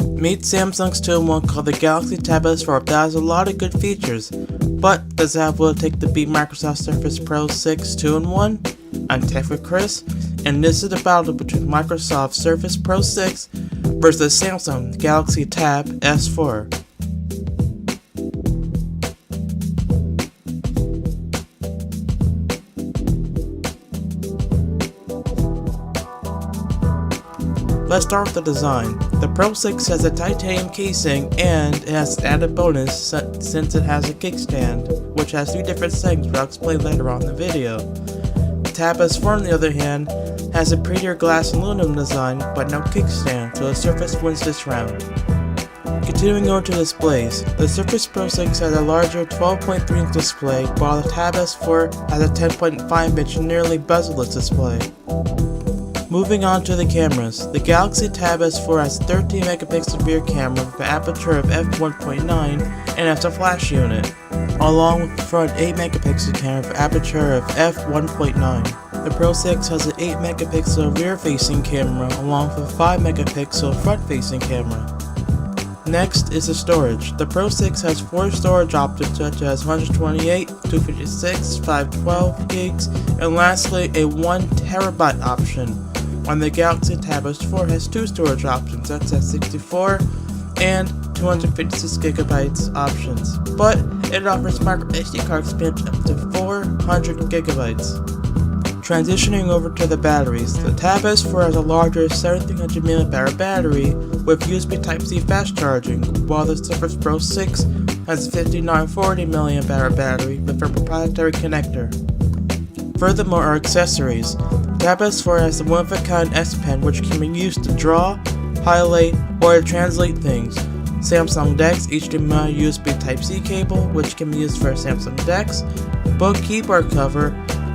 Meet Samsung's 2-in-1 called the Galaxy Tab S4 that has a lot of good features, but does it have what it takes to beat Microsoft Surface Pro 6 2-in-1? I'm Tech with Chris, and this is the battle between Microsoft Surface Pro 6 versus Samsung Galaxy Tab S4. Let's start with the design. The Pro 6 has a titanium casing and it has an added bonus since it has a kickstand, which has 3 different settings which I'll explain later on in the video. The Tab S4 on the other hand has a prettier glass and aluminum design but no kickstand, so the Surface wins this round. Continuing on to displays, the Surface Pro 6 has a larger 12.3-inch display while the Tab S4 has a 10.5-inch nearly bezel-less display. Moving on to the cameras, the Galaxy Tab S4 has a 13 megapixel rear camera with an aperture of f1.9 and has a flash unit, along with the front 8 megapixel camera with an aperture of f1.9. The Pro 6 has an 8 megapixel rear facing camera along with a 5 megapixel front facing camera. Next is the storage. The Pro 6 has 4 storage options such as 128, 256, 512 gigs, and lastly a 1TB option. On the Galaxy Tab S4 has 2 storage options such as 64 and 256GB options, but it offers micro SD card expansion up to 400GB. Transitioning over to the batteries, the Tab S4 has a larger 7300mAh battery with USB Type-C fast charging, while the Surface Pro 6 has a 5940mAh battery with a proprietary connector. Furthermore are accessories. Tab S4 has the one-of-a-kind S Pen which can be used to draw, highlight, or to translate things. Samsung DeX HDMI USB Type-C cable which can be used for Samsung DeX, book keyboard cover,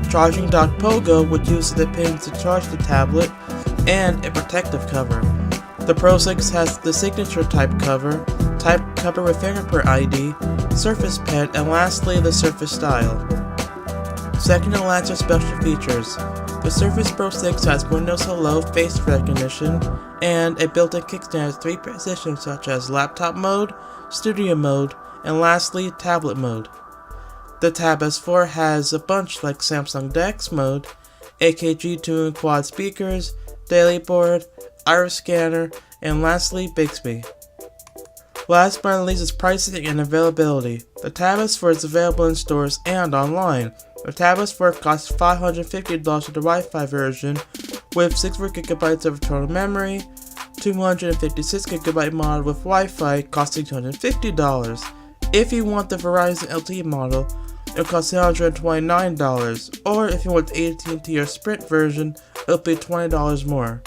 charging dock Pogo which uses the pins to charge the tablet, and a protective cover. The Pro 6 has the signature type cover with fingerprint ID, Surface Pen, and lastly the Surface Style. Second and last are special features. The Surface Pro 6 has Windows Hello face recognition and a built-in kickstand with 3 positions such as laptop mode, studio mode, and lastly tablet mode. The Tab S4 has a bunch like Samsung DeX mode, AKG 2 and quad speakers, daily board, iris scanner, and lastly Bixby. Last but not least is pricing and availability. The Tab S4 is available in stores and online. The Tab S4 costs $550 for the Wi-Fi version with 64GB of internal memory, 256GB model with Wi-Fi costing $250. If you want the Verizon LTE model, it'll cost $129, or if you want the AT&T or Sprint version, it'll be $20 more.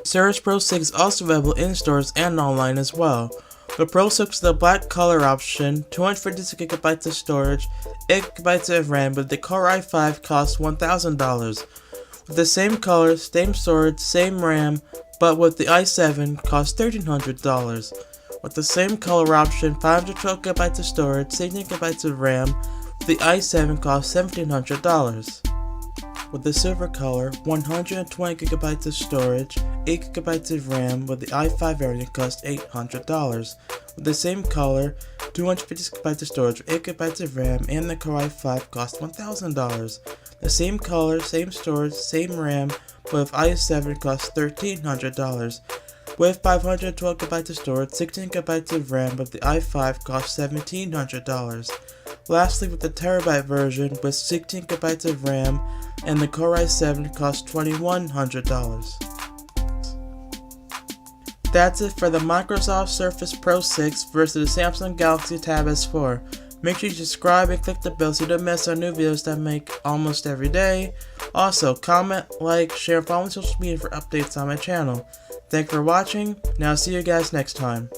Surface Pro 6 is also available in stores and online as well. The Pro 6 is the black color option, 256GB of storage, 8GB of RAM, but the Core i5 costs $1,000. With the same color, same storage, same RAM, but with the i7 costs $1,300. With the same color option, 512GB of storage, 16GB of RAM, with the i7 costs $1,700. With the silver color, 120GB of storage, 8GB of RAM, with the i5 variant costs $800. With the same color, 256GB of storage, 8GB of RAM, and the Core i5 costs $1,000. The same color, same storage, same RAM, with i7 costs $1,300. With 512GB of storage, 16GB of RAM, with the i5 costs $1,700. Lastly, with the terabyte version with 16GB of RAM and the Core i7 costs $2,100. That's it for the Microsoft Surface Pro 6 versus the Samsung Galaxy Tab S4. Make sure you subscribe and click the bell so you don't miss our new videos that I make almost every day. Also, comment, like, share, and follow me on social media for updates on my channel. Thanks for watching, and I'll see you guys next time.